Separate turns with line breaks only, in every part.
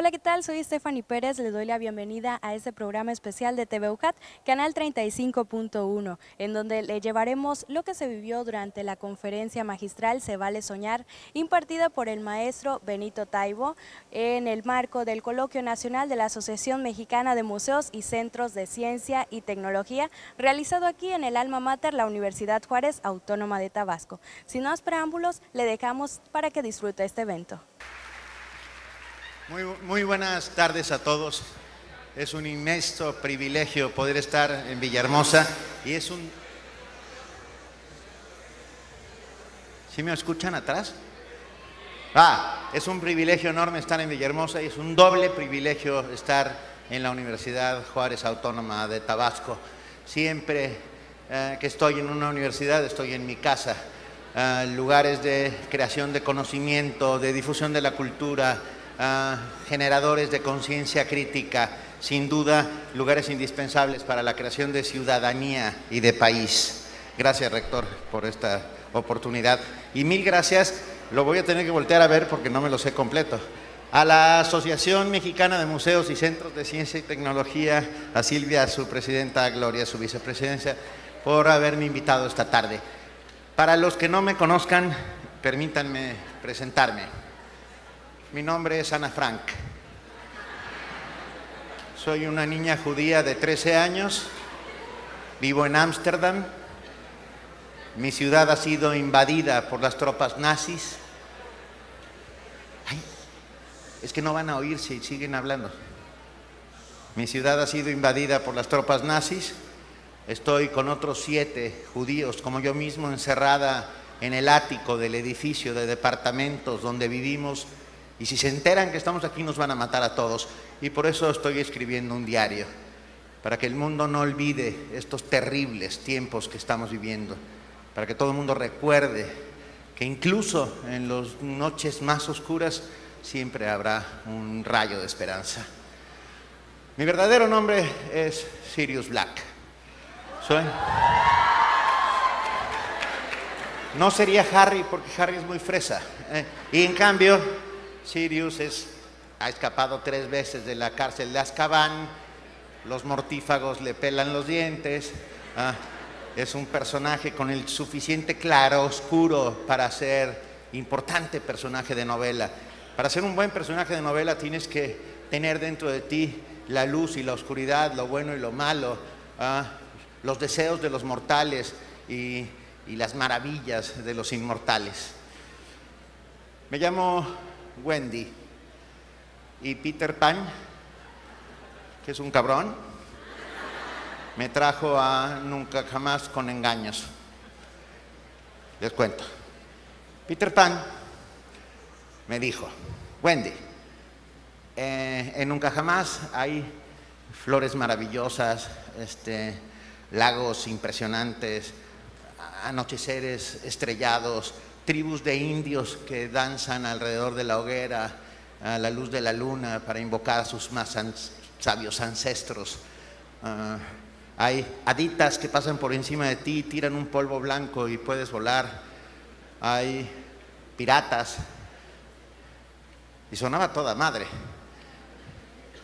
Hola, ¿qué tal? Soy Stephanie Pérez, le doy la bienvenida a este programa especial de TV UJAT, Canal 35.1, en donde le llevaremos lo que se vivió durante la conferencia magistral Se Vale Soñar, impartida por el maestro Benito Taibo, en el marco del Coloquio Nacional de la Asociación Mexicana de Museos y Centros de Ciencia y Tecnología, realizado aquí en el Alma Mater, la Universidad Juárez Autónoma de Tabasco. Sin más preámbulos, le dejamos para que disfrute este evento.
Muy buenas tardes a todos. Es un inmenso privilegio poder estar en Villahermosa y es un... ¿Sí me escuchan atrás? Es un privilegio enorme estar en Villahermosa y es un doble privilegio estar en la Universidad Juárez Autónoma de Tabasco. Siempre que estoy en una universidad estoy en mi casa. Lugares de creación de conocimiento, de difusión de la cultura, generadores de conciencia crítica, sin duda lugares indispensables para la creación de ciudadanía y de país. Gracias, rector, por esta oportunidad y mil gracias, lo voy a tener que voltear a ver porque no me lo sé completo, a la Asociación Mexicana de Museos y Centros de Ciencia y Tecnología, a Silvia, su presidenta, a Gloria, su vicepresidencia, por haberme invitado esta tarde. Para los que no me conozcan, permítanme presentarme. Mi nombre es Ana Frank. Soy una niña judía de 13 años, vivo en Ámsterdam. Mi ciudad ha sido invadida por las tropas nazis. Es que no van a oír si siguen hablando. Mi ciudad ha sido invadida por las tropas nazis. Estoy con otros 7 judíos, como yo mismo, encerrada en el ático del edificio de departamentos donde vivimos. Y si se enteran que estamos aquí nos van a matar a todos. Y por eso estoy escribiendo un diario, para que el mundo no olvide estos terribles tiempos que estamos viviendo, para que todo el mundo recuerde que incluso en las noches más oscuras siempre habrá un rayo de esperanza. Mi verdadero nombre es Sirius Black. No sería Harry porque Harry es muy fresa. Y en cambio Sirius ha escapado 3 veces de la cárcel de Azkaban, los mortífagos le pelan los dientes, es un personaje con el suficiente claroscuro para ser importante personaje de novela. Para ser un buen personaje de novela tienes que tener dentro de ti la luz y la oscuridad, lo bueno y lo malo, los deseos de los mortales y las maravillas de los inmortales. Me llamo Wendy y Peter Pan, que es un cabrón, me trajo a Nunca Jamás con engaños. Les cuento. Peter Pan me dijo: Wendy, en Nunca Jamás hay flores maravillosas, lagos impresionantes, anocheceres estrellados, tribus de indios que danzan alrededor de la hoguera a la luz de la luna para invocar a sus más sabios ancestros. Hay haditas que pasan por encima de ti, tiran un polvo blanco y puedes volar. Hay piratas. Y sonaba toda madre.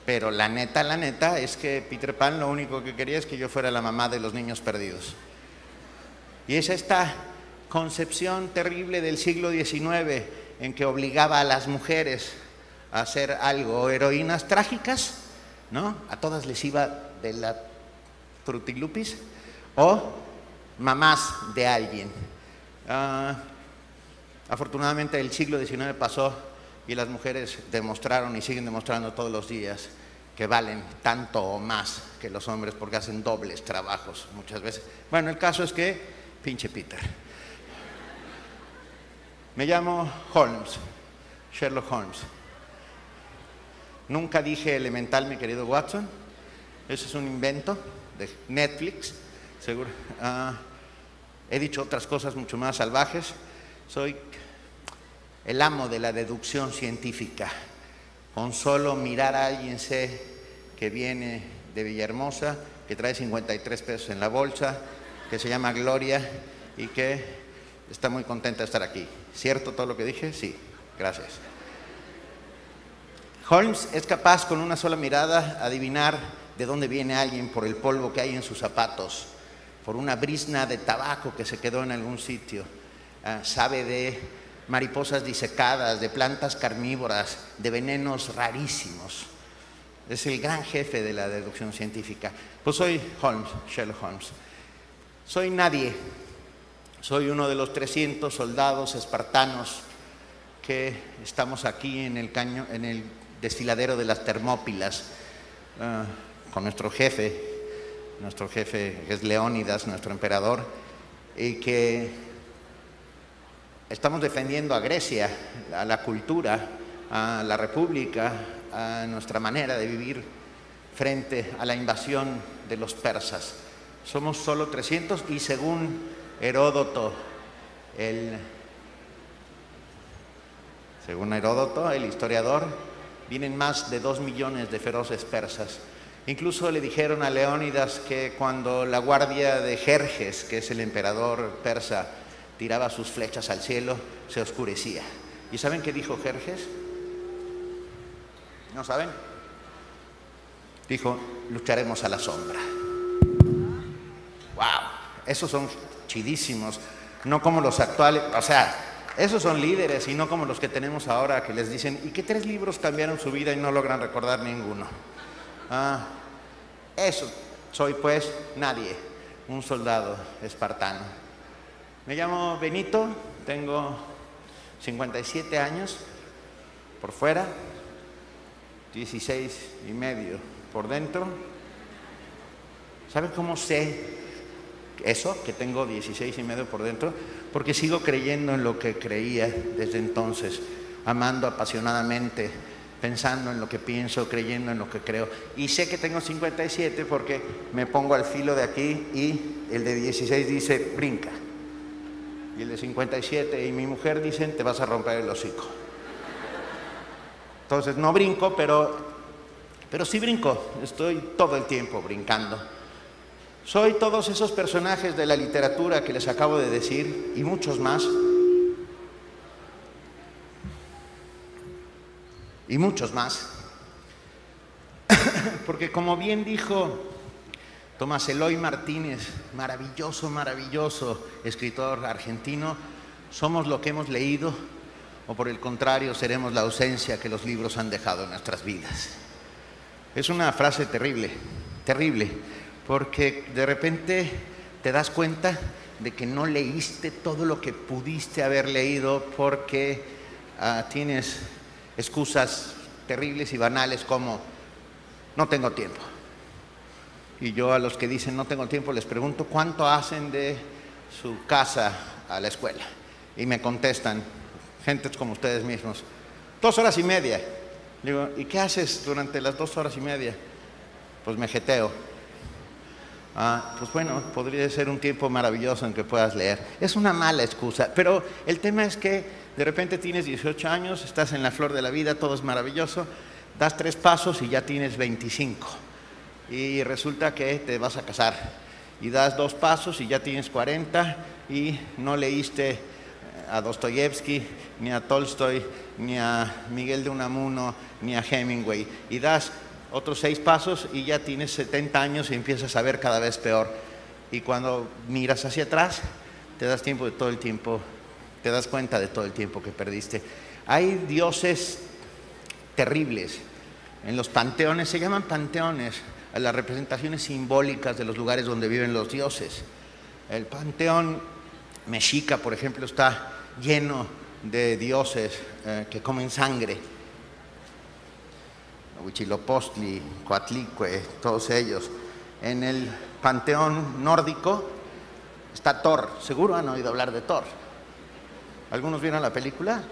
Pero la neta es que Peter Pan lo único que quería es que yo fuera la mamá de los niños perdidos. Y es esta concepción terrible del siglo XIX en que obligaba a las mujeres a hacer algo, heroínas trágicas, ¿no? A todas les iba de la frutilupis, o mamás de alguien. Afortunadamente el siglo XIX pasó y las mujeres demostraron y siguen demostrando todos los días que valen tanto o más que los hombres porque hacen dobles trabajos muchas veces. Bueno, el caso es que pinche Peter. Me llamo Holmes, Sherlock Holmes. Nunca dije elemental, mi querido Watson. Eso es un invento de Netflix, seguro. He dicho otras cosas mucho más salvajes. Soy el amo de la deducción científica. Con solo mirar a alguien sé que viene de Villahermosa, que trae 53 pesos en la bolsa, que se llama Gloria y que está muy contenta de estar aquí. ¿Cierto todo lo que dije? Sí, gracias. Holmes es capaz con una sola mirada adivinar de dónde viene alguien por el polvo que hay en sus zapatos, por una brizna de tabaco que se quedó en algún sitio. Sabe de mariposas disecadas, de plantas carnívoras, de venenos rarísimos. Es el gran jefe de la deducción científica. Pues soy Holmes, Sherlock Holmes. Soy nadie. Soy uno de los 300 soldados espartanos que estamos aquí en el desfiladero de las Termópilas, con nuestro jefe es Leónidas, nuestro emperador, y que estamos defendiendo a Grecia, a la cultura, a la república, a nuestra manera de vivir frente a la invasión de los persas. Somos solo 300 y según Heródoto, el historiador, vienen más de 2 millones de feroces persas. Incluso le dijeron a Leónidas que cuando la guardia de Jerjes, que es el emperador persa, tiraba sus flechas al cielo, se oscurecía. ¿Y saben qué dijo Jerjes? ¿No saben? Dijo, lucharemos a la sombra. ¡Wow! Esos son chidísimos, no como los actuales, o sea, esos son líderes y no como los que tenemos ahora que les dicen, ¿y qué 3 libros cambiaron su vida y no logran recordar ninguno? Eso soy pues nadie, un soldado espartano. Me llamo Benito, tengo 57 años por fuera, 16 y medio por dentro. ¿Saben cómo sé eso, que tengo 16 y medio por dentro? Porque sigo creyendo en lo que creía desde entonces, amando apasionadamente, pensando en lo que pienso, creyendo en lo que creo. Y sé que tengo 57 porque me pongo al filo de aquí y el de 16 dice, brinca. Y el de 57 y mi mujer dicen, te vas a romper el hocico. Entonces no brinco, pero sí brinco, estoy todo el tiempo brincando. Soy todos esos personajes de la literatura que les acabo de decir y muchos más. Y muchos más. Porque como bien dijo Tomás Eloy Martínez, maravilloso escritor argentino, somos lo que hemos leído o por el contrario seremos la ausencia que los libros han dejado en nuestras vidas. Es una frase terrible, porque de repente te das cuenta de que no leíste todo lo que pudiste haber leído porque tienes excusas terribles y banales como no tengo tiempo. Y yo a los que dicen no tengo tiempo les pregunto ¿cuánto hacen de su casa a la escuela? Y me contestan, gentes como ustedes mismos, 2 horas y media. Digo, ¿y qué haces durante las 2 horas y media? Pues me jeteo. Pues bueno, podría ser un tiempo maravilloso en que puedas leer. Es una mala excusa, pero el tema es que de repente tienes 18 años, estás en la flor de la vida, todo es maravilloso, das 3 pasos y ya tienes 25. Y resulta que te vas a casar. Y das 2 pasos y ya tienes 40 y no leíste a Dostoyevsky, ni a Tolstoy, ni a Miguel de Unamuno, ni a Hemingway. Y das otros 6 pasos y ya tienes 70 años y empiezas a ver cada vez peor. Y cuando miras hacia atrás, te das tiempo de todo el tiempo, te das cuenta de todo el tiempo que perdiste. Hay dioses terribles. En los panteones, se llaman panteones, a las representaciones simbólicas de los lugares donde viven los dioses. El panteón mexica, por ejemplo, está lleno de dioses que comen sangre. Huitzilopochtli, Coatlicue, todos ellos. En el panteón nórdico está Thor. Seguro han oído hablar de Thor. ¿Algunos vieron la película?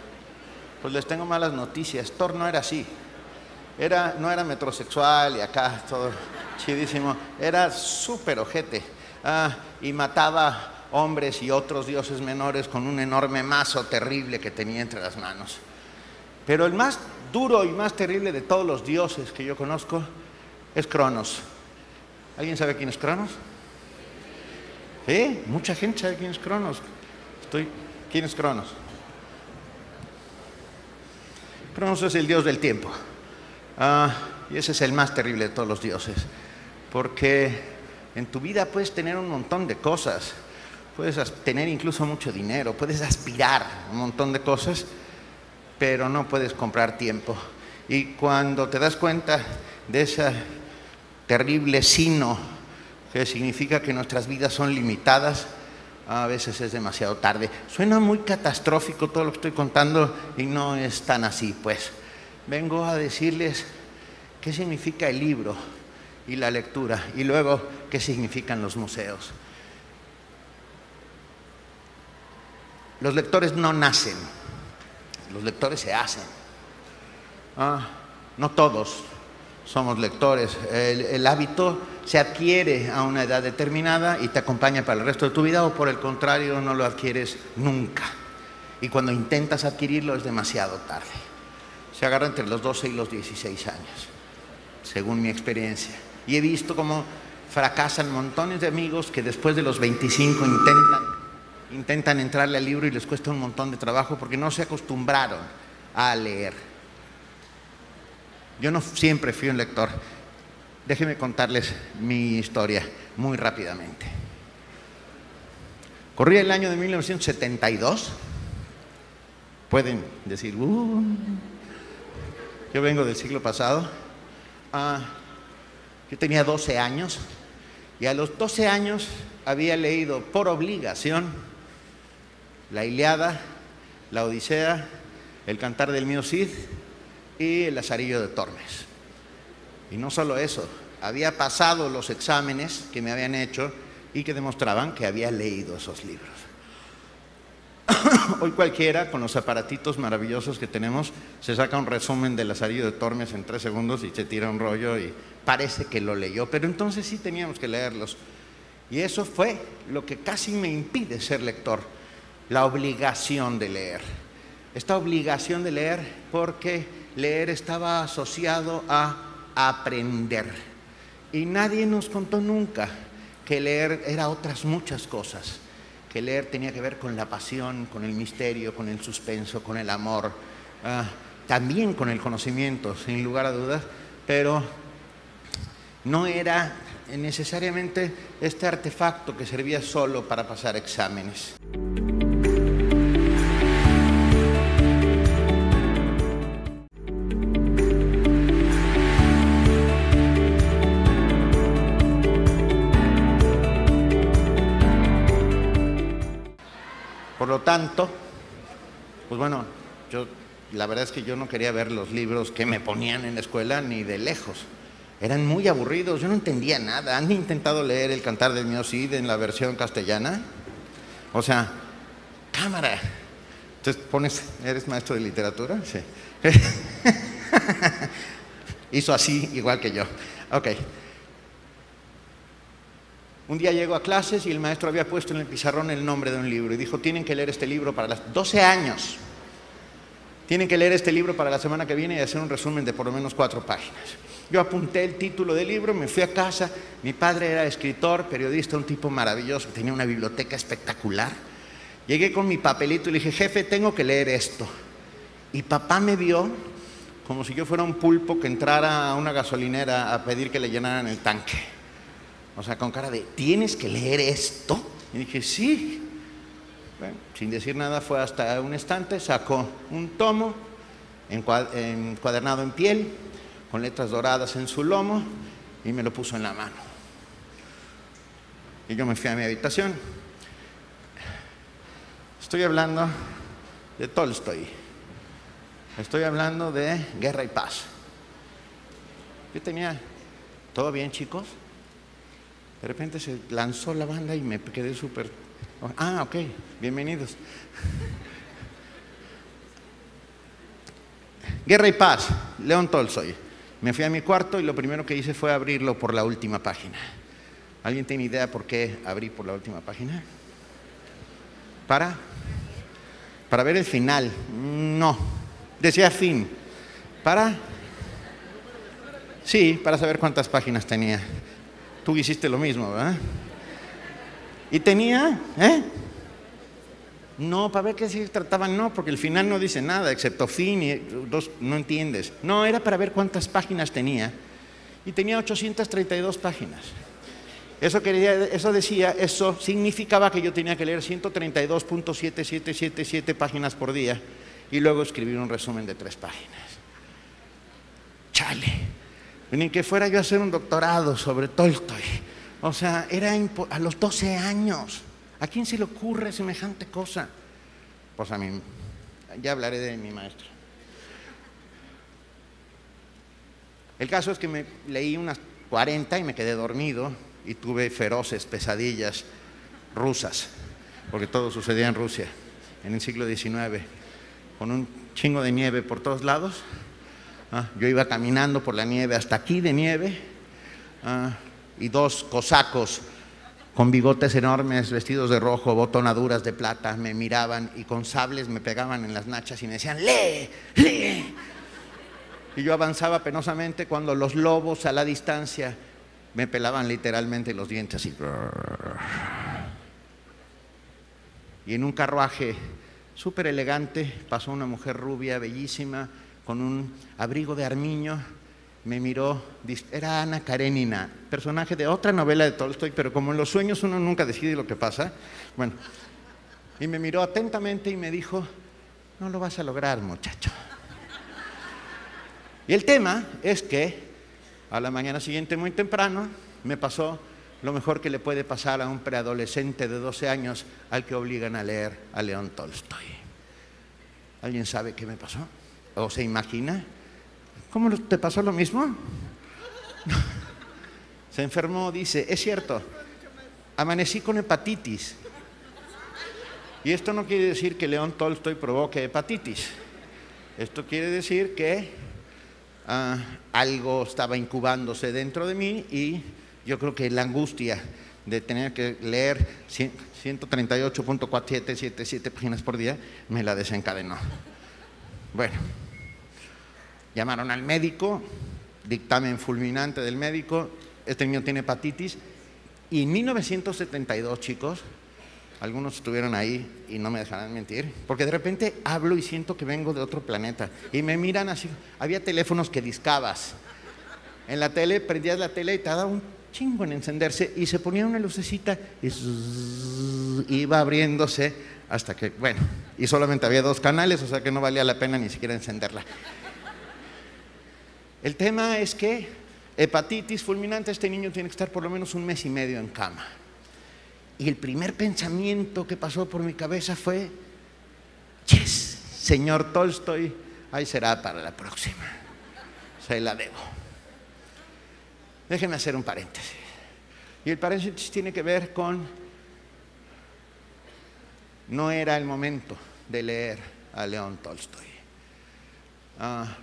Pues les tengo malas noticias. Thor no era así. No era metrosexual y acá todo chidísimo. Era súper ojete. Y mataba hombres y otros dioses menores con un enorme mazo terrible que tenía entre las manos. Pero el más duro y más terrible de todos los dioses que yo conozco es Cronos. ¿Alguien sabe quién es Cronos? ¿Sí? Mucha gente sabe quién es Cronos. ¿Quién es Cronos? Cronos es el dios del tiempo. Y ese es el más terrible de todos los dioses, porque en tu vida puedes tener un montón de cosas, puedes tener incluso mucho dinero, puedes aspirar a un montón de cosas, pero no puedes comprar tiempo. Y cuando te das cuenta de ese terrible sino que significa que nuestras vidas son limitadas, a veces es demasiado tarde. Suena muy catastrófico todo lo que estoy contando y no es tan así, pues. Vengo a decirles qué significa el libro y la lectura y luego qué significan los museos. Los lectores no nacen, los lectores se hacen. No todos somos lectores. El hábito se adquiere a una edad determinada y te acompaña para el resto de tu vida, o por el contrario no lo adquieres nunca. Y cuando intentas adquirirlo es demasiado tarde. Se agarra entre los 12 y los 16 años, según mi experiencia. Y he visto cómo fracasan montones de amigos que después de los 25 intentan entrarle al libro y les cuesta un montón de trabajo porque no se acostumbraron a leer. Yo no siempre fui un lector. Déjenme contarles mi historia muy rápidamente. Corría el año de 1972. Pueden decir, yo vengo del siglo pasado. Yo tenía 12 años y a los 12 años había leído por obligación la Ilíada, la Odisea, el Cantar del mío Cid y el Lazarillo de Tormes. Y no solo eso, había pasado los exámenes que me habían hecho y que demostraban que había leído esos libros. Hoy cualquiera, con los aparatitos maravillosos que tenemos, se saca un resumen del Lazarillo de Tormes en 3 segundos y se tira un rollo y parece que lo leyó, pero entonces sí teníamos que leerlos. Y eso fue lo que casi me impide ser lector, la obligación de leer. Esta obligación de leer porque leer estaba asociado a aprender. Y nadie nos contó nunca que leer era otras muchas cosas. Que leer tenía que ver con la pasión, con el misterio, con el suspenso, con el amor, también con el conocimiento, sin lugar a dudas, pero no era necesariamente este artefacto que servía solo para pasar exámenes. Por lo tanto, pues bueno, la verdad es que yo no quería ver los libros que me ponían en la escuela ni de lejos. Eran muy aburridos, yo no entendía nada. ¿Han intentado leer el Cantar del mío Cid en la versión castellana? O sea, cámara. Entonces ¿eres maestro de literatura? Sí. Hizo así, igual que yo. Ok. Un día llego a clases y el maestro había puesto en el pizarrón el nombre de un libro y dijo, tienen que leer este libro para las 12 años. Tienen que leer este libro para la semana que viene y hacer un resumen de por lo menos 4 páginas. Yo apunté el título del libro, me fui a casa. Mi padre era escritor, periodista, un tipo maravilloso, tenía una biblioteca espectacular. Llegué con mi papelito y le dije, jefe, tengo que leer esto. Y papá me vio como si yo fuera un pulpo que entrara a una gasolinera a pedir que le llenaran el tanque. O sea, con cara de, ¿tienes que leer esto? Y dije, sí. Bueno, sin decir nada, fue hasta un estante, sacó un tomo encuadernado en piel, con letras doradas en su lomo, y me lo puso en la mano. Y yo me fui a mi habitación. Estoy hablando de Tolstoy. Estoy hablando de Guerra y Paz. Yo tenía, ¿todo bien, chicos? De repente se lanzó la banda y me quedé súper... ok, bienvenidos. Guerra y Paz, León Tolstoy. Me fui a mi cuarto y lo primero que hice fue abrirlo por la última página. ¿Alguien tiene idea por qué abrí por la última página? ¿Para ver el final? No, decía fin. Sí, para saber cuántas páginas tenía. Tú hiciste lo mismo, ¿verdad? Y tenía, No, para ver qué se trataban, no, porque el final no dice nada, excepto fin y dos, no entiendes. No, era para ver cuántas páginas tenía. Y tenía 832 páginas. Eso significaba que yo tenía que leer 132.7777 páginas por día y luego escribir un resumen de 3 páginas. Chale. Ni que fuera yo a hacer un doctorado sobre Tolstoy. O sea, era a los 12 años. ¿A quién se le ocurre semejante cosa? Pues a mí, ya hablaré de mi maestro. El caso es que me leí unas 40 y me quedé dormido y tuve feroces pesadillas rusas, porque todo sucedía en Rusia, en el siglo XIX, con un chingo de nieve por todos lados. Yo iba caminando por la nieve hasta aquí de nieve, y 2 cosacos con bigotes enormes, vestidos de rojo, botonaduras de plata, me miraban y con sables me pegaban en las nachas y me decían, ¡lee! ¡lee! Y yo avanzaba penosamente cuando los lobos a la distancia me pelaban literalmente los dientes así. Y en un carruaje súper elegante pasó una mujer rubia, bellísima, con un abrigo de armiño. Me miró, era Ana Karenina, personaje de otra novela de Tolstoy, pero como en los sueños uno nunca decide lo que pasa, bueno, y me miró atentamente y me dijo, no lo vas a lograr, muchacho. Y el tema es que a la mañana siguiente, muy temprano, me pasó lo mejor que le puede pasar a un preadolescente de 12 años al que obligan a leer a León Tolstoy. ¿Alguien sabe qué me pasó? ¿O se imagina? ¿Cómo te pasó lo mismo? Se enfermó, dice, es cierto, amanecí con hepatitis. Y esto no quiere decir que León Tolstoy provoque hepatitis. Esto quiere decir que algo estaba incubándose dentro de mí y yo creo que la angustia de tener que leer 138.4777 páginas por día me la desencadenó. Bueno. Llamaron al médico, dictamen fulminante del médico, este niño tiene hepatitis. Y en 1972, chicos, algunos estuvieron ahí y no me dejarán mentir, porque de repente hablo y siento que vengo de otro planeta. Y me miran así, había teléfonos que discabas. En la tele, prendías la tele y te daba un chingo en encenderse y se ponía una lucecita y iba abriéndose hasta que, bueno, y solamente había 2 canales, o sea que no valía la pena ni siquiera encenderla. El tema es que hepatitis fulminante, este niño tiene que estar por lo menos 1 mes y medio en cama. Y el primer pensamiento que pasó por mi cabeza fue, yes, señor Tolstoy, ahí será para la próxima, se la debo. Déjenme hacer un paréntesis. Y el paréntesis tiene que ver con, no era el momento de leer a León Tolstoy.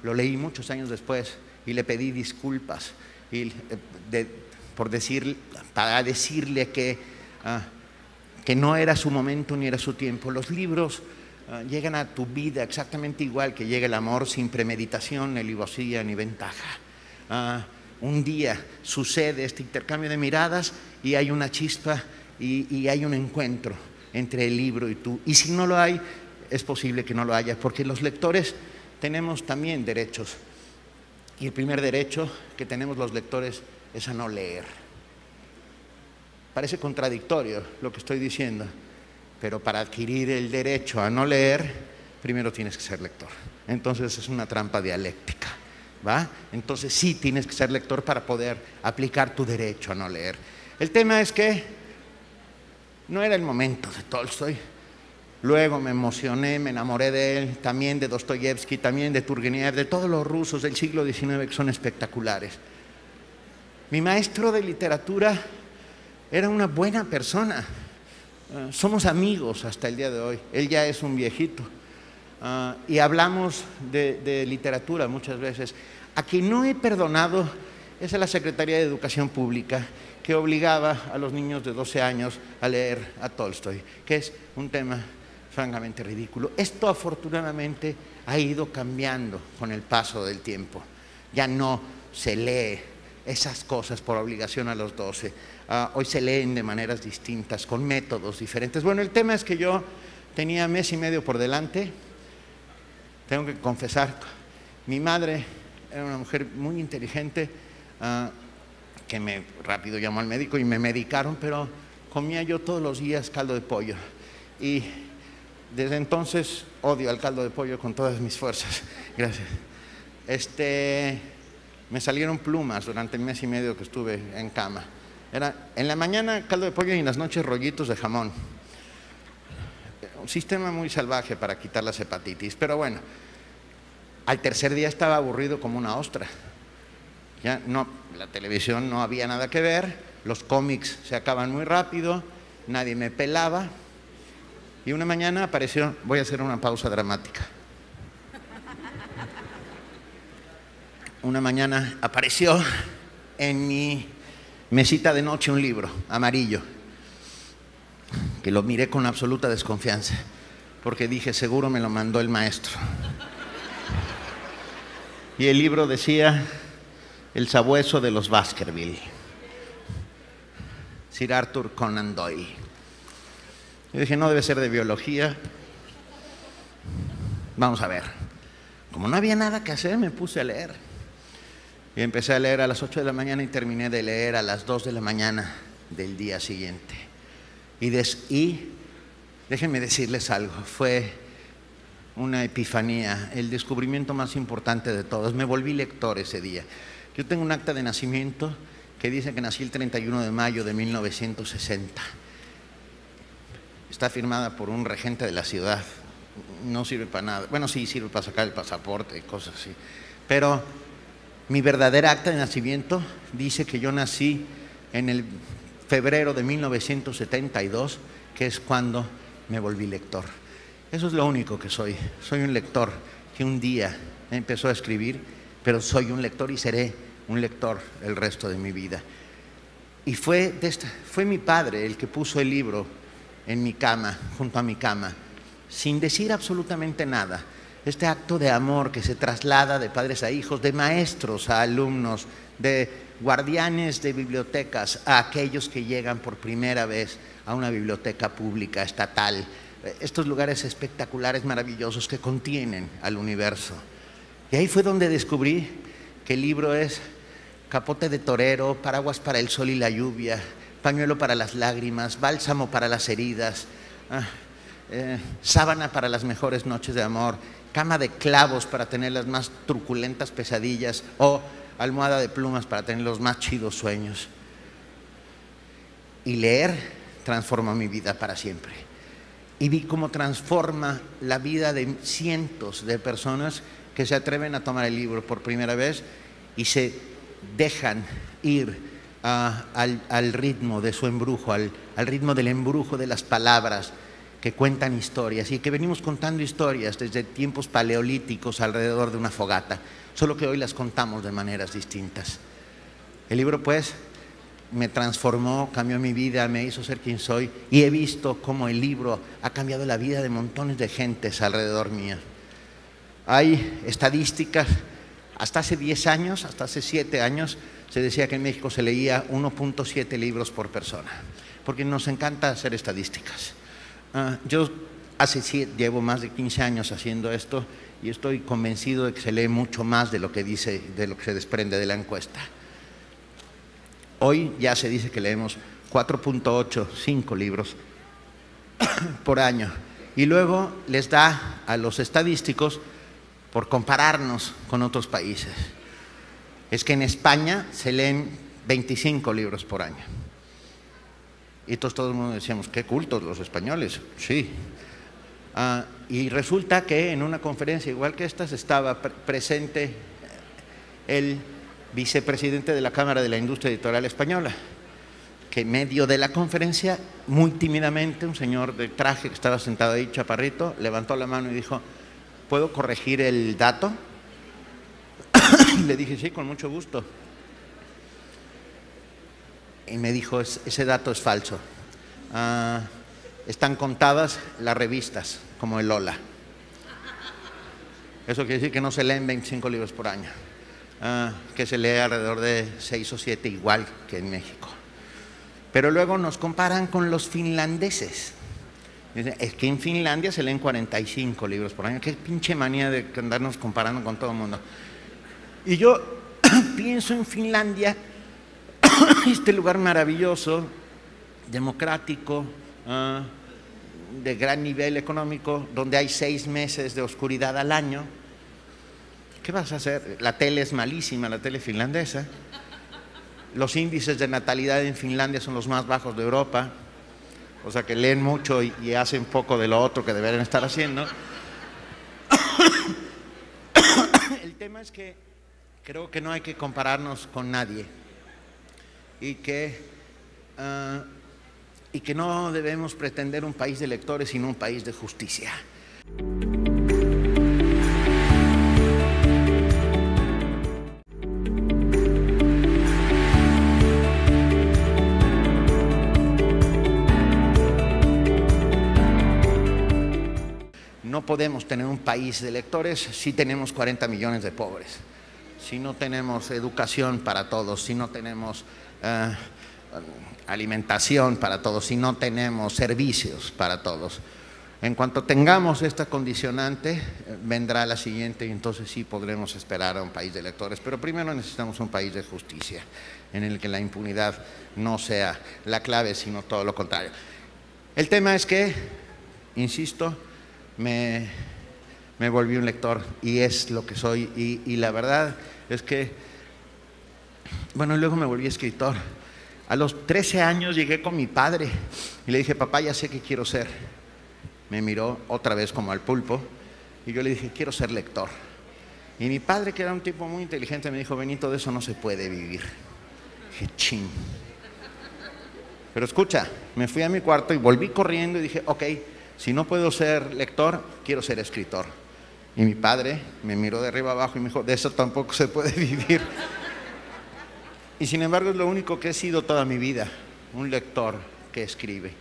Lo leí muchos años después y le pedí disculpas para decirle que no era su momento ni era su tiempo. Los libros llegan a tu vida exactamente igual que llega el amor, sin premeditación, ni alevosía, ni ventaja. Un día sucede este intercambio de miradas y hay una chispa y hay un encuentro entre el libro y tú. Y si no lo hay, es posible que no lo haya, porque los lectores tenemos también derechos. Y el primer derecho que tenemos los lectores es a no leer. Parece contradictorio lo que estoy diciendo, pero para adquirir el derecho a no leer, primero tienes que ser lector. Entonces es una trampa dialéctica, ¿va? Entonces sí tienes que ser lector para poder aplicar tu derecho a no leer. El tema es que no era el momento de Tolstoy. Luego me emocioné, me enamoré de él, también de Dostoyevsky, también de Turgenev, de todos los rusos del siglo XIX que son espectaculares. Mi maestro de literatura era una buena persona. Somos amigos hasta el día de hoy. Él ya es un viejito. Y hablamos de literatura muchas veces. A quien no he perdonado es a la Secretaría de Educación Pública, que obligaba a los niños de 12 años a leer a Tolstoy, que es un tema francamente ridículo. Esto afortunadamente ha ido cambiando con el paso del tiempo. Ya no se lee esas cosas por obligación a los 12. Hoy se leen de maneras distintas, con métodos diferentes. Bueno, el tema es que yo tenía mes y medio por delante. Tengo que confesar, mi madre era una mujer muy inteligente, que rápido llamó al médico y me medicaron, pero comía yo todos los días caldo de pollo. Y desde entonces odio al caldo de pollo con todas mis fuerzas. Gracias. Me salieron plumas durante el mes y medio que estuve en cama. Era en la mañana caldo de pollo y en las noches rollitos de jamón. Un sistema muy salvaje para quitar las hepatitis, pero bueno, al tercer día estaba aburrido como una ostra. Ya no, la televisión no había nada que ver, los cómics se acaban muy rápido, nadie me pelaba, y una mañana apareció, voy a hacer una pausa dramática. Una mañana apareció en mi mesita de noche un libro amarillo, que lo miré con absoluta desconfianza, porque dije, seguro me lo mandó el maestro. Y el libro decía, El sabueso de los Baskerville, Sir Arthur Conan Doyle. Yo dije, no debe ser de biología. Vamos a ver. Como no había nada que hacer, me puse a leer. Y empecé a leer a las 8 de la mañana y terminé de leer a las 2 de la mañana del día siguiente. Y déjenme decirles algo, fue una epifanía, el descubrimiento más importante de todos. Me volví lector ese día. Yo tengo un acta de nacimiento que dice que nací el 31 de mayo de 1960. Está firmada por un regente de la ciudad. No sirve para nada. Bueno, sí, sirve para sacar el pasaporte y cosas así. Pero mi verdadera acta de nacimiento dice que yo nací en el febrero de 1972, que es cuando me volví lector. Eso es lo único que soy. Soy un lector que un día empezó a escribir, pero soy un lector y seré un lector el resto de mi vida. Y fue mi padre el que puso el libro en mi cama, junto a mi cama, sin decir absolutamente nada. Este acto de amor que se traslada de padres a hijos, de maestros a alumnos, de guardianes de bibliotecas a aquellos que llegan por primera vez a una biblioteca pública, estatal. Estos lugares espectaculares, maravillosos que contienen al universo. Y ahí fue donde descubrí que el libro es capote de torero, paraguas para el sol y la lluvia, pañuelo para las lágrimas, bálsamo para las heridas, sábana para las mejores noches de amor, cama de clavos para tener las más truculentas pesadillas o almohada de plumas para tener los más chidos sueños. Y leer transforma mi vida para siempre. Y vi cómo transforma la vida de cientos de personas que se atreven a tomar el libro por primera vez y se dejan ir al ritmo de su embrujo, al ritmo del embrujo de las palabras que cuentan historias y que venimos contando historias desde tiempos paleolíticos alrededor de una fogata, solo que hoy las contamos de maneras distintas. El libro, pues, me transformó, cambió mi vida, me hizo ser quien soy y he visto cómo el libro ha cambiado la vida de montones de gentes alrededor mío. Hay estadísticas, hasta hace 10 años, hasta hace 7 años, se decía que en México se leía 1.7 libros por persona, porque nos encanta hacer estadísticas. Yo llevo más de 15 años haciendo esto y estoy convencido de que se lee mucho más de lo que dice, de lo que se desprende de la encuesta. Hoy ya se dice que leemos 4.8, 5 libros por año. Y luego les da a los estadísticos por compararnos con otros países. Es que en España se leen 25 libros por año. Y todo el mundo decíamos, qué cultos los españoles. Sí. Y resulta que en una conferencia igual que esta estaba presente el vicepresidente de la Cámara de la Industria Editorial Española, que en medio de la conferencia, muy tímidamente, un señor de traje que estaba sentado ahí, chaparrito, levantó la mano y dijo, ¿puedo corregir el dato? Y le dije, sí, con mucho gusto. Y me dijo, ese dato es falso. Están contadas las revistas, como el Lola. Eso quiere decir que no se leen 25 libros por año. Que se lee alrededor de 6 o 7, igual que en México. Pero luego nos comparan con los finlandeses. Dicen, es que en Finlandia se leen 45 libros por año. Qué pinche manía de andarnos comparando con todo el mundo. Y yo pienso en Finlandia, este lugar maravilloso, democrático, de gran nivel económico, donde hay 6 meses de oscuridad al año. ¿Qué vas a hacer? La tele es malísima, la tele finlandesa. Los índices de natalidad en Finlandia son los más bajos de Europa. O sea que leen mucho y hacen poco de lo otro que deberían estar haciendo. El tema es que creo que no hay que compararnos con nadie y que no debemos pretender un país de lectores, sino un país de justicia. No podemos tener un país de lectores si tenemos 40 millones de pobres, si no tenemos educación para todos, si no tenemos alimentación para todos, si no tenemos servicios para todos. En cuanto tengamos esta condicionante, vendrá la siguiente y entonces sí podremos esperar a un país de lectores. Pero primero necesitamos un país de justicia, en el que la impunidad no sea la clave, sino todo lo contrario. El tema es que, insisto, me volví un lector y es lo que soy y la verdad es que, bueno, luego me volví escritor. A los 13 años llegué con mi padre y le dije, papá, ya sé qué quiero ser. Me miró otra vez como al pulpo y yo le dije, quiero ser lector. Y mi padre, que era un tipo muy inteligente, me dijo, Benito, de eso no se puede vivir. Dije, chin. Pero escucha, me fui a mi cuarto y volví corriendo y dije, ok, si no puedo ser lector, quiero ser escritor. Y mi padre me miró de arriba abajo y me dijo, de eso tampoco se puede vivir. Y sin embargo es lo único que he sido toda mi vida, un lector que escribe.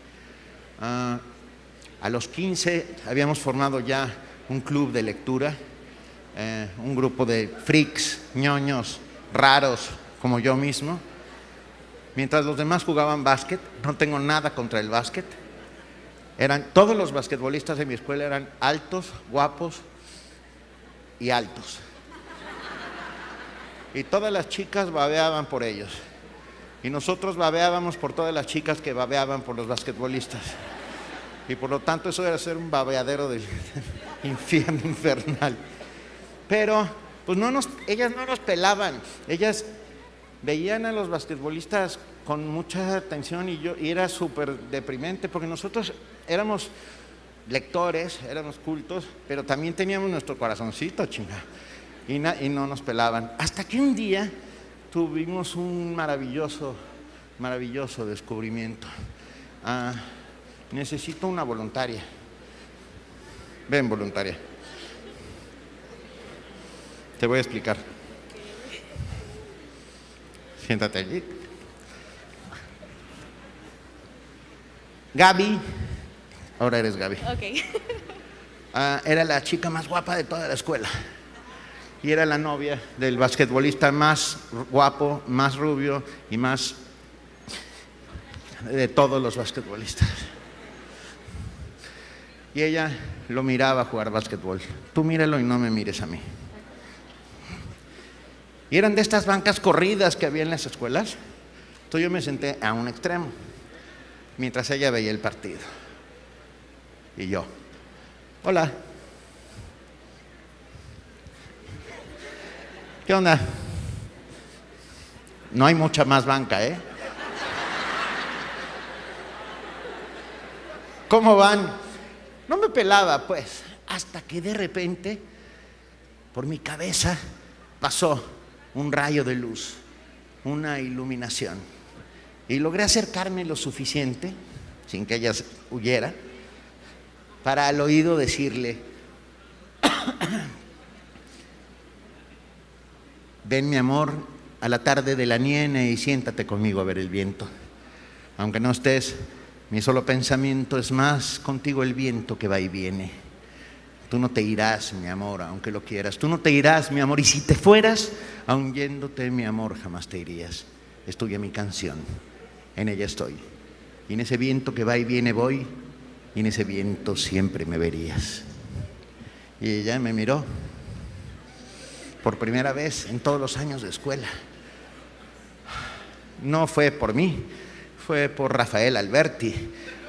A los 15 habíamos formado ya un club de lectura, un grupo de freaks, ñoños, raros, como yo mismo. Mientras los demás jugaban básquet, no tengo nada contra el básquet. Todos los basquetbolistas de mi escuela eran altos, guapos y altos. Y todas las chicas babeaban por ellos. Y nosotros babeábamos por todas las chicas que babeaban por los basquetbolistas. Y por lo tanto eso era ser un babeadero del infierno infernal. Pero pues ellas no nos pelaban. Ellas veían a los basquetbolistas con mucha atención y era súper deprimente porque nosotros éramos lectores, éramos cultos, pero también teníamos nuestro corazoncito, chinga, y no nos pelaban. Hasta que un día tuvimos un maravilloso descubrimiento. Necesito una voluntaria. Ven, voluntaria. Te voy a explicar. Siéntate allí. Gaby, ahora eres Gaby.
Ok.
Era la chica más guapa de toda la escuela. Y era la novia del basquetbolista más guapo, más rubio y más de todos los basquetbolistas. Y ella lo miraba jugar basquetbol. Tú míralo y no me mires a mí. Y eran de estas bancas corridas que había en las escuelas. Entonces yo me senté a un extremo, mientras ella veía el partido. Y yo, hola. ¿Qué onda? No hay mucha más banca, ¿eh? ¿Cómo van? No me pelaba, pues, hasta que de repente, por mi cabeza, pasó un rayo de luz, una iluminación. Y logré acercarme lo suficiente, sin que ella huyera, para al oído decirle, ven mi amor a la tarde de la nieve y siéntate conmigo a ver el viento. Aunque no estés, mi solo pensamiento es más contigo el viento que va y viene. Tú no te irás, mi amor, aunque lo quieras. Tú no te irás, mi amor, y si te fueras, aun yéndote, mi amor, jamás te irías. Es tuya mi canción, en ella estoy. Y en ese viento que va y viene voy, y en ese viento siempre me verías. Y ella me miró por primera vez en todos los años de escuela. No fue por mí, fue por Rafael Alberti,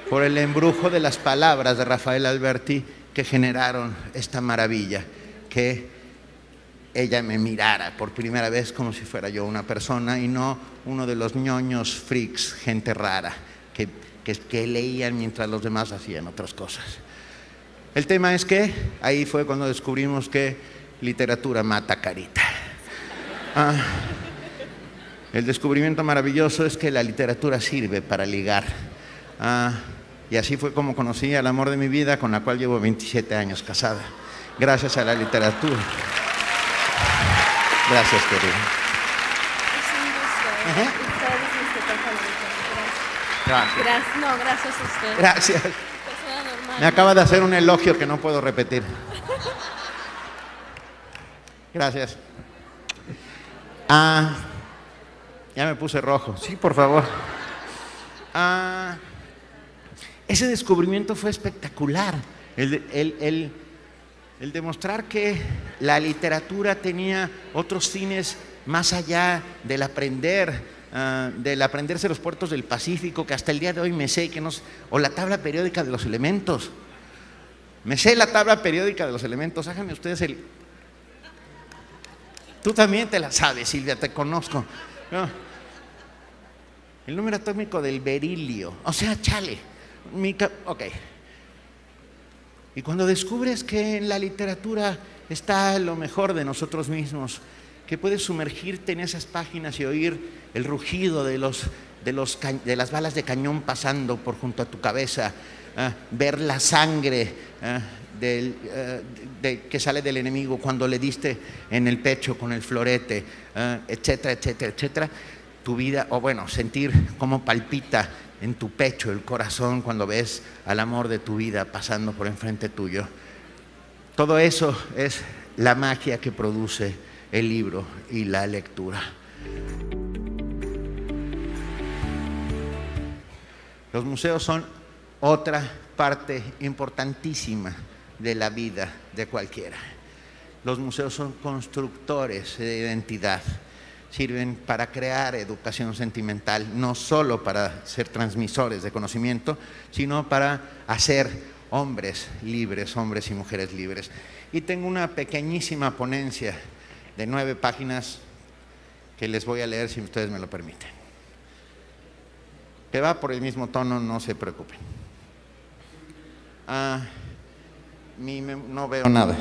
por el embrujo de las palabras de Rafael Alberti que generaron esta maravilla, que ella me mirara por primera vez como si fuera yo una persona y no uno de los ñoños freaks, gente rara, que leían mientras los demás hacían otras cosas. El tema es que ahí fue cuando descubrimos que literatura mata carita. El descubrimiento maravilloso es que la literatura sirve para ligar. Y así fue como conocí al amor de mi vida, con la cual llevo 27 años casada, gracias a la literatura. Gracias, querido.
Es un gusto. Ustedes los que tocan la literatura.
Gracias.
No, gracias a usted.
Gracias.
Persona normal.
Me acaba de hacer un elogio que no puedo repetir. Gracias. Ya me puse rojo. Sí, por favor. Ese descubrimiento fue espectacular. El demostrar que la literatura tenía otros fines más allá del aprenderse los puertos del Pacífico, que hasta el día de hoy me sé, o la tabla periódica de los elementos. Me sé la tabla periódica de los elementos. Háganme ustedes Tú también te la sabes, Silvia, te conozco. No. El número atómico del berilio. O sea, chale. Ok. Y cuando descubres que en la literatura está lo mejor de nosotros mismos, que puedes sumergirte en esas páginas y oír el rugido de las balas de cañón pasando por junto a tu cabeza, ver la sangre que sale del enemigo cuando le diste en el pecho con el florete, etcétera, etcétera, etcétera, tu vida, sentir cómo palpita en tu pecho el corazón cuando ves al amor de tu vida pasando por enfrente tuyo. Todo eso es la magia que produce el libro y la lectura. Los museos son otra parte importantísima de la vida de cualquiera. Los museos son constructores de identidad. Sirven para crear educación sentimental, no solo para ser transmisores de conocimiento, sino para hacer hombres libres, hombres y mujeres libres. Y tengo una pequeñísima ponencia de 9 páginas que les voy a leer si ustedes me lo permiten. Que va por el mismo tono, no se preocupen. No veo nada.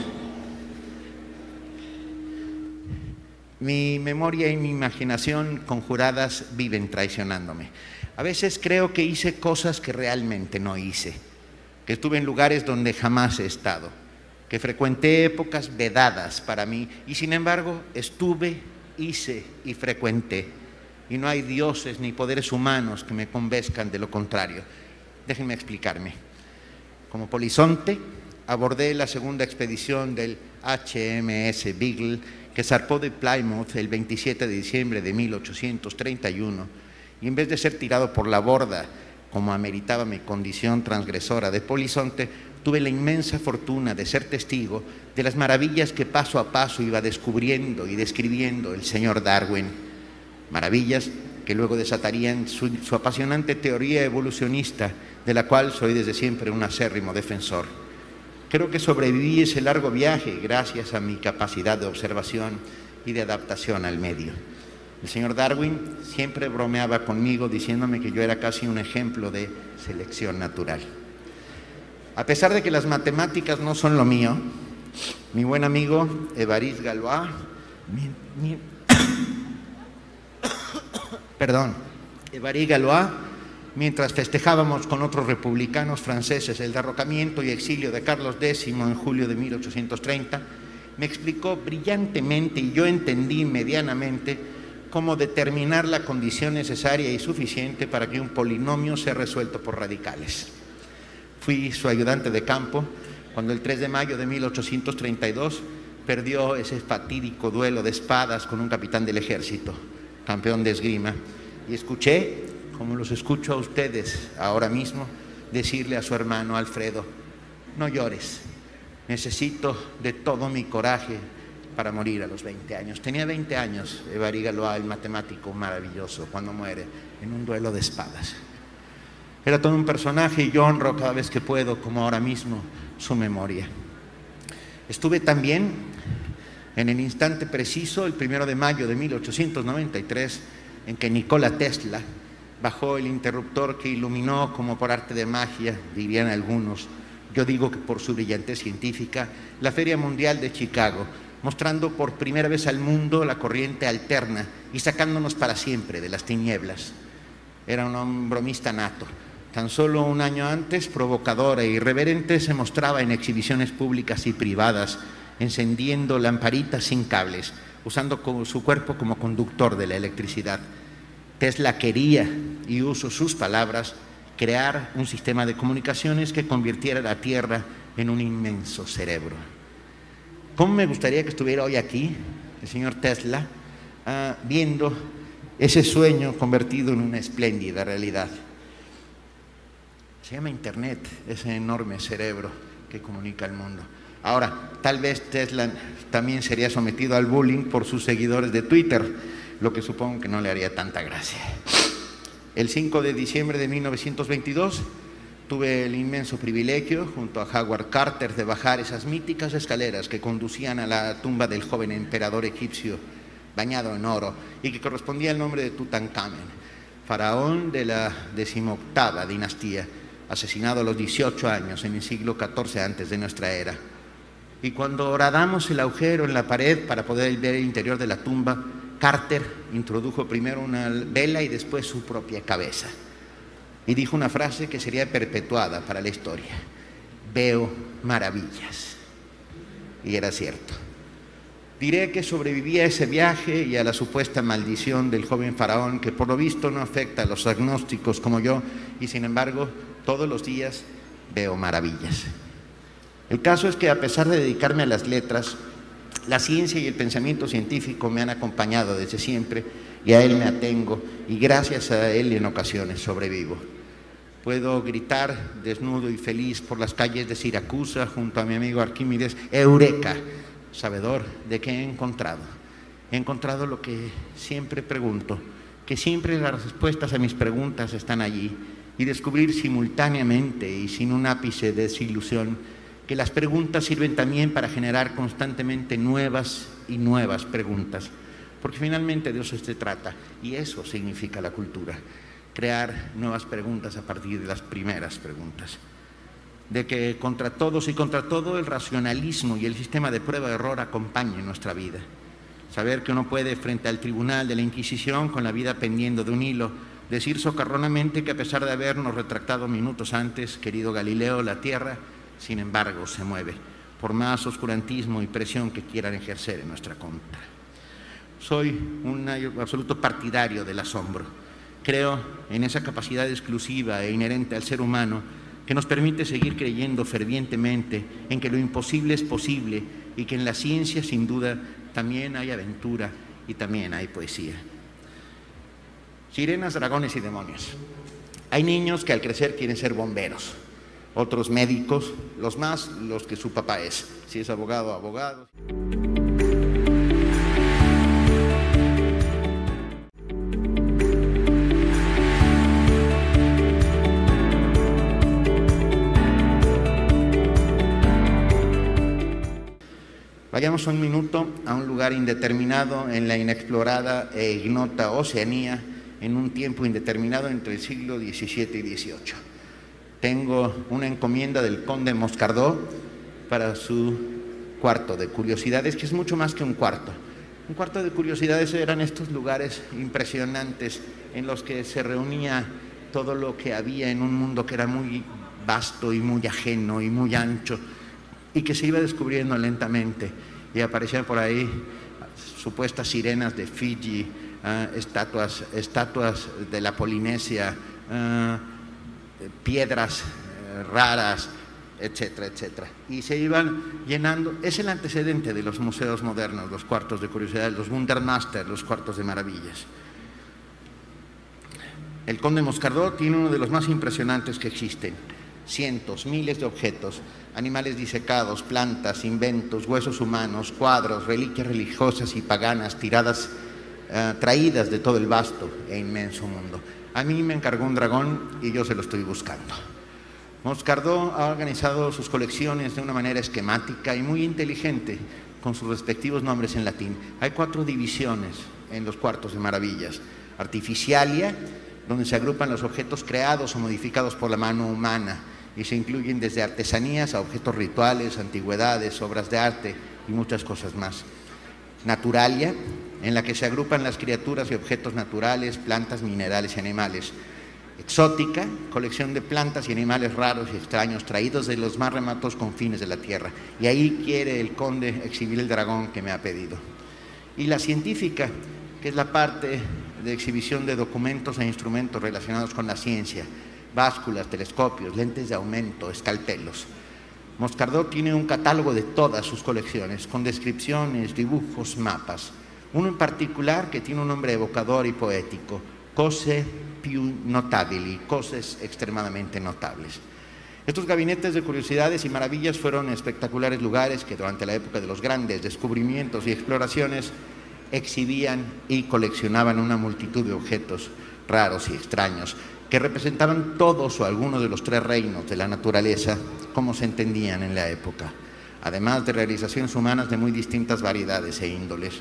Mi memoria y mi imaginación conjuradas viven traicionándome. A veces creo que hice cosas que realmente no hice, que estuve en lugares donde jamás he estado, que frecuenté épocas vedadas para mí y sin embargo estuve, hice y frecuenté. Y no hay dioses ni poderes humanos que me convenzcan de lo contrario. Déjenme explicarme. Como polizonte abordé la segunda expedición del HMS Beagle, que zarpó de Plymouth el 27 de diciembre de 1831, y en vez de ser tirado por la borda, como ameritaba mi condición transgresora de polizonte, tuve la inmensa fortuna de ser testigo de las maravillas que paso a paso iba descubriendo y describiendo el señor Darwin. Maravillas que luego desatarían su apasionante teoría evolucionista, de la cual soy desde siempre un acérrimo defensor. Creo que sobreviví ese largo viaje gracias a mi capacidad de observación y de adaptación al medio. El señor Darwin siempre bromeaba conmigo diciéndome que yo era casi un ejemplo de selección natural. A pesar de que las matemáticas no son lo mío, mi buen amigo Évariste Galois, mientras festejábamos con otros republicanos franceses el derrocamiento y exilio de Carlos X en julio de 1830, me explicó brillantemente, y yo entendí medianamente, cómo determinar la condición necesaria y suficiente para que un polinomio sea resuelto por radicales. Fui su ayudante de campo cuando el 3 de mayo de 1832 perdió ese fatídico duelo de espadas con un capitán del ejército, campeón de esgrima, y escuché, como los escucho a ustedes ahora mismo, decirle a su hermano Alfredo: no llores, necesito de todo mi coraje para morir a los 20 años. Tenía 20 años Évaride Galois, el matemático maravilloso, cuando muere en un duelo de espadas. Era todo un personaje y yo honro cada vez que puedo, como ahora mismo, su memoria. Estuve también en el instante preciso, el 1 de mayo de 1893, en que Nikola Tesla bajó el interruptor que iluminó, como por arte de magia, dirían algunos, yo digo que por su brillantez científica, la Feria Mundial de Chicago, mostrando por primera vez al mundo la corriente alterna y sacándonos para siempre de las tinieblas. Era un bromista nato. Tan solo un año antes, provocador e irreverente, se mostraba en exhibiciones públicas y privadas, encendiendo lamparitas sin cables, usando su cuerpo como conductor de la electricidad. Tesla quería, y uso sus palabras, crear un sistema de comunicaciones que convirtiera la Tierra en un inmenso cerebro. ¿Cómo me gustaría que estuviera hoy aquí el señor Tesla viendo ese sueño convertido en una espléndida realidad? Se llama Internet, ese enorme cerebro que comunica al mundo. Ahora, tal vez Tesla también sería sometido al bullying por sus seguidores de Twitter, lo que supongo que no le haría tanta gracia. El 5 de diciembre de 1922 tuve el inmenso privilegio, junto a Howard Carter, de bajar esas míticas escaleras que conducían a la tumba del joven emperador egipcio bañado en oro y que correspondía al nombre de Tutankamón, faraón de la 18ª dinastía, asesinado a los 18 años en el siglo XIV antes de nuestra era. Y cuando horadamos el agujero en la pared para poder ver el interior de la tumba, Carter introdujo primero una vela y después su propia cabeza. Y dijo una frase que sería perpetuada para la historia: veo maravillas. Y era cierto. Diré que sobreviví a ese viaje y a la supuesta maldición del joven faraón, que por lo visto no afecta a los agnósticos como yo, y sin embargo, todos los días veo maravillas. El caso es que, a pesar de dedicarme a las letras, la ciencia y el pensamiento científico me han acompañado desde siempre, y a él me atengo, y gracias a él en ocasiones sobrevivo. Puedo gritar desnudo y feliz por las calles de Siracusa junto a mi amigo Arquímedes: ¡Eureka!, sabedor de que he encontrado. He encontrado lo que siempre pregunto, que siempre las respuestas a mis preguntas están allí, y descubrir simultáneamente y sin un ápice de desilusión que las preguntas sirven también para generar constantemente nuevas y nuevas preguntas, porque finalmente de eso se trata, y eso significa la cultura: crear nuevas preguntas a partir de las primeras preguntas. De que contra todos y contra todo el racionalismo y el sistema de prueba-error acompañen nuestra vida. Saber que uno puede, frente al tribunal de la Inquisición, con la vida pendiendo de un hilo, decir socarronamente que, a pesar de habernos retractado minutos antes, querido Galileo, la Tierra, sin embargo, se mueve, por más oscurantismo y presión que quieran ejercer en nuestra contra. Soy un absoluto partidario del asombro. Creo en esa capacidad exclusiva e inherente al ser humano que nos permite seguir creyendo fervientemente en que lo imposible es posible, y que en la ciencia, sin duda, también hay aventura y también hay poesía. Sirenas, dragones y demonios. Hay niños que al crecer quieren ser bomberos, otros médicos, los que su papá es. Si es abogado, abogado. Vayamos un minuto a un lugar indeterminado en la inexplorada e ignota Oceanía, en un tiempo indeterminado entre el siglo XVII y XVIII. Tengo una encomienda del conde Moscardó para su cuarto de curiosidades, que es mucho más que un cuarto. Un cuarto de curiosidades eran estos lugares impresionantes en los que se reunía todo lo que había en un mundo que era muy vasto y muy ajeno y muy ancho, y que se iba descubriendo lentamente, y aparecían por ahí supuestas sirenas de Fiji, estatuas de la Polinesia, piedras raras, etcétera, etcétera. Y se iban llenando. Es el antecedente de los museos modernos, los cuartos de curiosidades, los Wundermaster, los cuartos de maravillas. El conde Moscardó tiene uno de los más impresionantes que existen. cientos, miles de objetos, animales disecados, plantas, inventos, huesos humanos, cuadros, reliquias religiosas y paganas traídas de todo el vasto e inmenso mundo. A mí me encargó un dragón y yo se lo estoy buscando. Moscardó ha organizado sus colecciones de una manera esquemática y muy inteligente, con sus respectivos nombres en latín. Hay 4 divisiones en los cuartos de maravillas. Artificialia, donde se agrupan los objetos creados o modificados por la mano humana y se incluyen desde artesanías a objetos rituales, antigüedades, obras de arte y muchas cosas más. Naturalia, en la que se agrupan las criaturas y objetos naturales, plantas, minerales y animales. Exótica, colección de plantas y animales raros y extraños traídos de los más remotos confines de la tierra. Y ahí quiere el conde exhibir el dragón que me ha pedido. Y la científica, que es la parte de exhibición de documentos e instrumentos relacionados con la ciencia, básculas, telescopios, lentes de aumento, escalpelos. Moscardó tiene un catálogo de todas sus colecciones, con descripciones, dibujos, mapas. Uno en particular que tiene un nombre evocador y poético, Cose più notabili, cosas extremadamente notables. Estos gabinetes de curiosidades y maravillas fueron espectaculares lugares que durante la época de los grandes descubrimientos y exploraciones exhibían y coleccionaban una multitud de objetos raros y extraños que representaban todos o algunos de los 3 reinos de la naturaleza como se entendían en la época, además de realizaciones humanas de muy distintas variedades e índoles.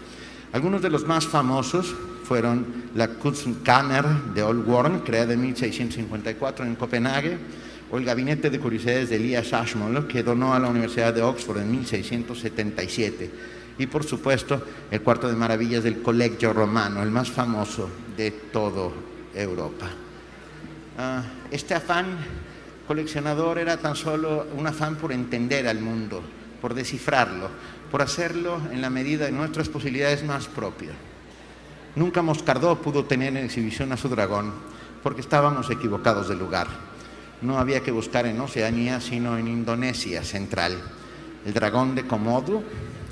Algunos de los más famosos fueron la Kunstkammer de Olworn, creada en 1654 en Copenhague, o el Gabinete de Curiosidades de Elias Ashmole, que donó a la Universidad de Oxford en 1677, y por supuesto el Cuarto de Maravillas del Collegio Romano, el más famoso de toda Europa. Este afán coleccionador era tan solo un afán por entender al mundo, por descifrarlo, por hacerlo en la medida de nuestras posibilidades más propias. Nunca Moscardó pudo tener en exhibición a su dragón porque estábamos equivocados de lugar. No había que buscar en Oceanía, sino en Indonesia central. El dragón de Komodo,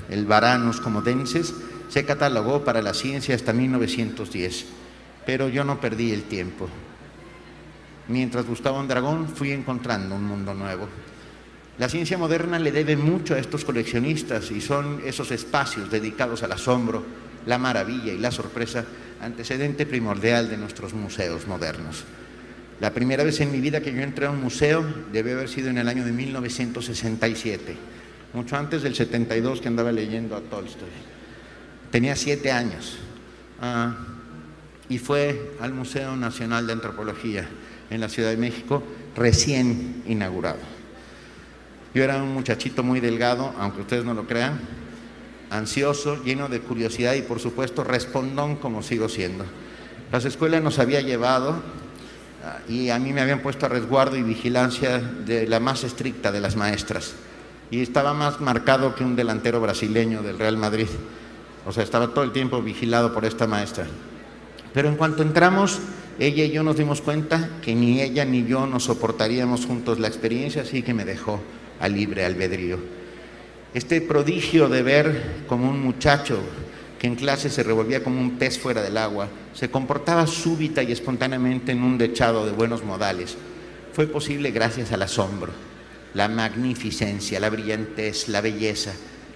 el Varanus comodensis, se catalogó para la ciencia hasta 1910, pero yo no perdí el tiempo. Mientras buscaba un dragón, fui encontrando un mundo nuevo. La ciencia moderna le debe mucho a estos coleccionistas y son esos espacios dedicados al asombro, la maravilla y la sorpresa, antecedente primordial de nuestros museos modernos. La primera vez en mi vida que yo entré a un museo debe haber sido en el año de 1967, mucho antes del 72 que andaba leyendo a Tolstoy. Tenía 7 años y fue al Museo Nacional de Antropología en la Ciudad de México, recién inaugurado. Yo era un muchachito muy delgado, aunque ustedes no lo crean, ansioso, lleno de curiosidad y por supuesto respondón como sigo siendo. Las escuelas nos había llevado y a mí me habían puesto a resguardo y vigilancia de la más estricta de las maestras y estaba más marcado que un delantero brasileño del Real Madrid. O sea, estaba todo el tiempo vigilado por esta maestra. Pero en cuanto entramos, ella y yo nos dimos cuenta que ni ella ni yo nos soportaríamos juntos la experiencia, así que me dejó a libre albedrío. Este prodigio de ver como un muchacho que en clase se revolvía como un pez fuera del agua, se comportaba súbita y espontáneamente en un dechado de buenos modales, fue posible gracias al asombro, la magnificencia, la brillantez, la belleza,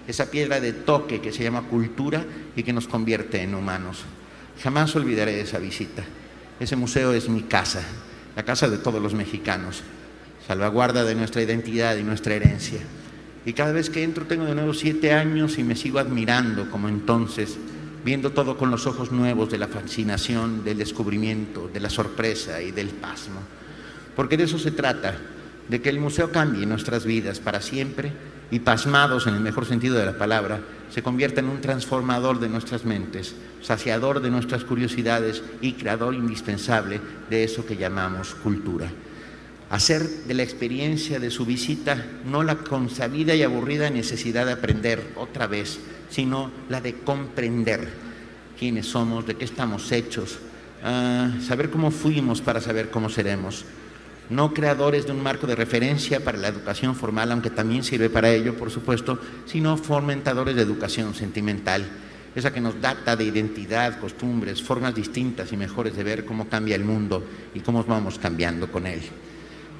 esa piedra de toque que se llama cultura y que nos convierte en humanos. Jamás olvidaré esa visita. Ese museo es mi casa, la casa de todos los mexicanos, salvaguarda de nuestra identidad y nuestra herencia. Y cada vez que entro tengo de nuevo 7 años y me sigo admirando como entonces, viendo todo con los ojos nuevos de la fascinación, del descubrimiento, de la sorpresa y del pasmo. Porque de eso se trata, de que el museo cambie nuestras vidas para siempre y, pasmados en el mejor sentido de la palabra, se convierta en un transformador de nuestras mentes, saciador de nuestras curiosidades y creador indispensable de eso que llamamos cultura. Hacer de la experiencia de su visita no la consabida y aburrida necesidad de aprender otra vez, sino la de comprender quiénes somos, de qué estamos hechos, saber cómo fuimos para saber cómo seremos. No creadores de un marco de referencia para la educación formal, aunque también sirve para ello, por supuesto, sino fomentadores de educación sentimental, esa que nos data de identidad, costumbres, formas distintas y mejores de ver cómo cambia el mundo y cómo vamos cambiando con él.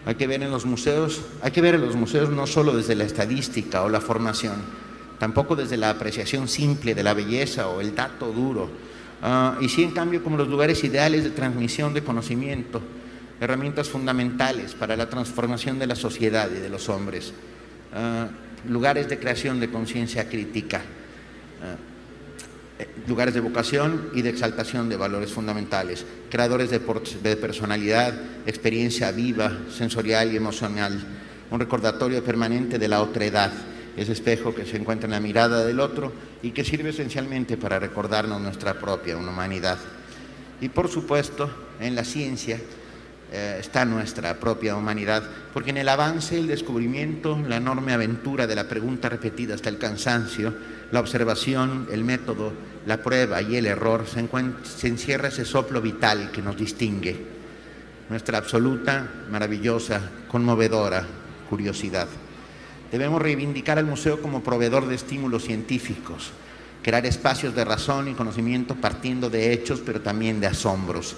Hay que ver en los museos no solo desde la estadística o la formación, tampoco desde la apreciación simple de la belleza o el dato duro, y sí en cambio como los lugares ideales de transmisión de conocimiento, herramientas fundamentales para la transformación de la sociedad y de los hombres, lugares de creación de conciencia crítica, lugares de vocación y de exaltación de valores fundamentales, creadores de personalidad, experiencia viva, sensorial y emocional, un recordatorio permanente de la otredad, ese espejo que se encuentra en la mirada del otro y que sirve esencialmente para recordarnos nuestra propia humanidad. Y por supuesto, en la ciencia está nuestra propia humanidad, porque en el avance, el descubrimiento, la enorme aventura de la pregunta repetida hasta el cansancio, la observación, el método, la prueba y el error, se encierra ese soplo vital que nos distingue, nuestra absoluta, maravillosa, conmovedora curiosidad. Debemos reivindicar al museo como proveedor de estímulos científicos, crear espacios de razón y conocimiento partiendo de hechos, pero también de asombros.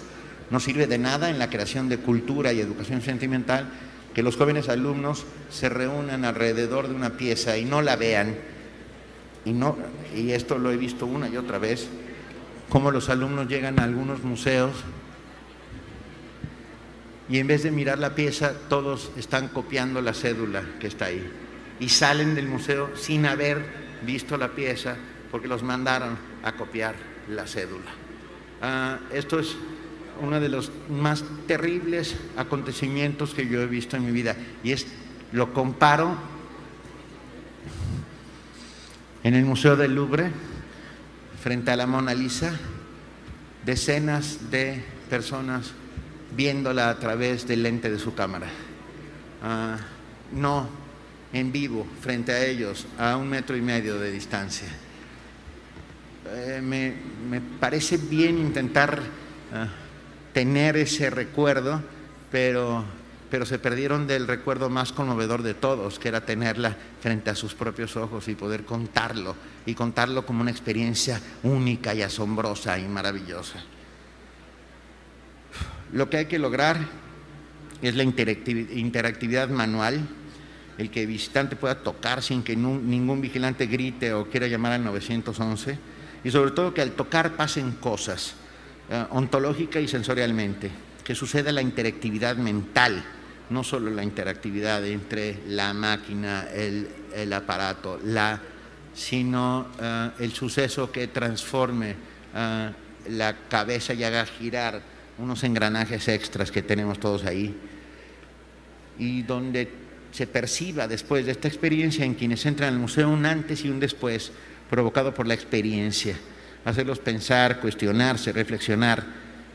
No sirve de nada en la creación de cultura y educación sentimental que los jóvenes alumnos se reúnan alrededor de una pieza y no la vean. Y esto lo he visto una y otra vez, cómo los alumnos llegan a algunos museos y en vez de mirar la pieza, todos están copiando la cédula que está ahí. Y salen del museo sin haber visto la pieza porque los mandaron a copiar la cédula. Esto es uno de los más terribles acontecimientos que yo he visto en mi vida y lo comparo en el Museo del Louvre frente a la Mona Lisa, decenas de personas viéndola a través del lente de su cámara, no en vivo frente a ellos a 1,5 metros de distancia. Me parece bien intentar tener ese recuerdo, pero se perdieron del recuerdo más conmovedor de todos, que era tenerla frente a sus propios ojos y poder contarlo como una experiencia única y asombrosa y maravillosa. Lo que hay que lograr es la interactividad manual, el que el visitante pueda tocar sin que ningún vigilante grite o quiera llamar al 911, y sobre todo que al tocar pasen cosas, ontológica y sensorialmente, que suceda la interactividad mental, no solo la interactividad entre la máquina, el aparato, sino el suceso que transforme la cabeza y haga girar unos engranajes extras que tenemos todos ahí, y donde se perciba después de esta experiencia en quienes entran al museo un antes y un después provocado por la experiencia, hacerlos pensar, cuestionarse, reflexionar,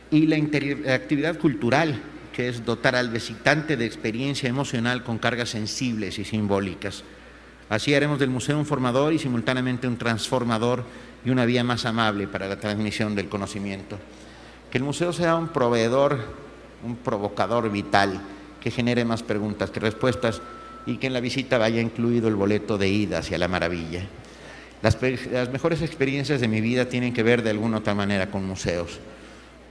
y la interactividad cultural, que es dotar al visitante de experiencia emocional con cargas sensibles y simbólicas. Así haremos del museo un formador y simultáneamente un transformador y una vía más amable para la transmisión del conocimiento. Que el museo sea un proveedor, un provocador vital, que genere más preguntas que respuestas y que en la visita vaya incluido el boleto de ida hacia la maravilla. Las mejores experiencias de mi vida tienen que ver de alguna otra manera con museos.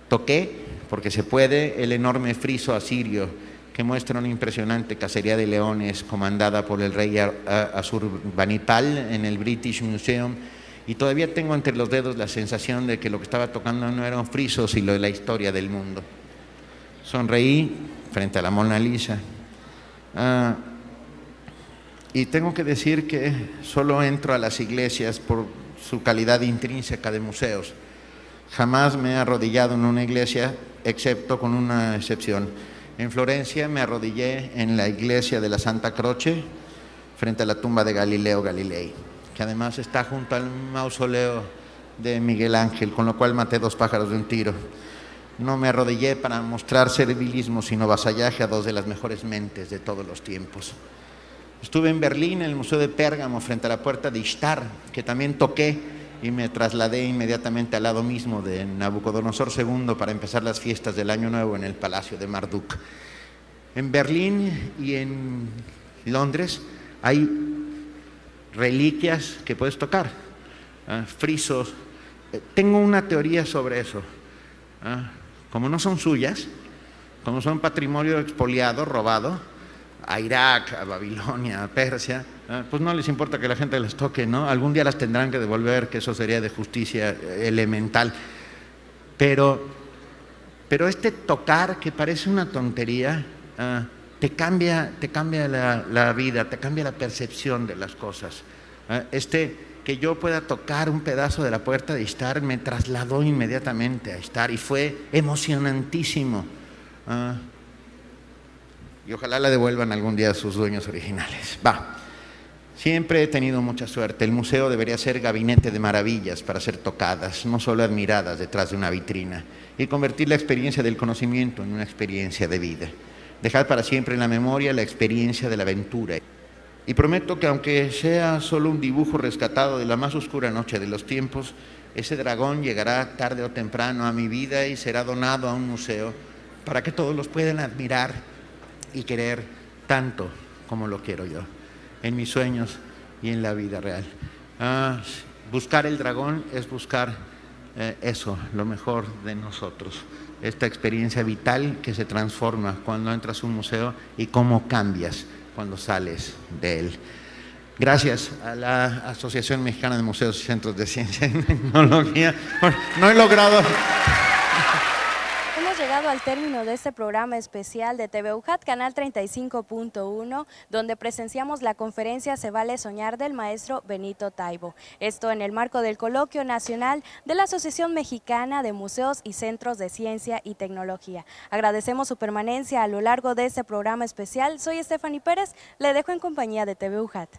Toqué, porque se puede, el enorme friso asirio que muestra una impresionante cacería de leones comandada por el rey Ashurbanipal en el British Museum, y todavía tengo entre los dedos la sensación de que lo que estaba tocando no era un friso, sino la historia del mundo. Sonreí frente a la Mona Lisa. Y tengo que decir que solo entro a las iglesias por su calidad intrínseca de museos. Jamás me he arrodillado en una iglesia, excepto con una excepción. En Florencia me arrodillé en la iglesia de la Santa Croce, frente a la tumba de Galileo Galilei, que además está junto al mausoleo de Miguel Ángel, con lo cual maté 2 pájaros de un tiro. No me arrodillé para mostrar servilismo, sino vasallaje a 2 de las mejores mentes de todos los tiempos. Estuve en Berlín, en el Museo de Pérgamo, frente a la puerta de Ishtar, que también toqué, y me trasladé inmediatamente al lado mismo de Nabucodonosor II para empezar las fiestas del Año Nuevo en el Palacio de Marduk. En Berlín y en Londres hay reliquias que puedes tocar, frisos. Tengo una teoría sobre eso. Como no son suyas, como son patrimonio expoliado, robado, a Irak, a Babilonia, a Persia, pues no les importa que la gente las toque, ¿no? Algún día las tendrán que devolver, que eso sería de justicia elemental. Pero este tocar, que parece una tontería, te cambia la vida, te cambia la percepción de las cosas. Que yo pueda tocar un pedazo de la puerta de Ishtar me trasladó inmediatamente a Ishtar y fue emocionantísimo. Y ojalá la devuelvan algún día a sus dueños originales. Siempre he tenido mucha suerte. El museo debería ser gabinete de maravillas para ser tocadas, no solo admiradas detrás de una vitrina, y convertir la experiencia del conocimiento en una experiencia de vida. Dejar para siempre en la memoria la experiencia de la aventura. Y prometo que aunque sea solo un dibujo rescatado de la más oscura noche de los tiempos, ese dragón llegará tarde o temprano a mi vida y será donado a un museo para que todos los puedan admirar y querer tanto como lo quiero yo, en mis sueños y en la vida real. Buscar el dragón es buscar eso, lo mejor de nosotros, esta experiencia vital que se transforma cuando entras a un museo y cómo cambias cuando sales de él. Gracias a la Asociación Mexicana de Museos y Centros de Ciencia y Tecnología. No he logrado...
Hemos llegado al término de este programa especial de TV UJAT, Canal 35.1, donde presenciamos la conferencia Se vale soñar del maestro Benito Taibo. Esto en el marco del Coloquio Nacional de la Asociación Mexicana de Museos y Centros de Ciencia y Tecnología. Agradecemos su permanencia a lo largo de este programa especial. Soy Stephanie Pérez, le dejo en compañía de TV UJAT.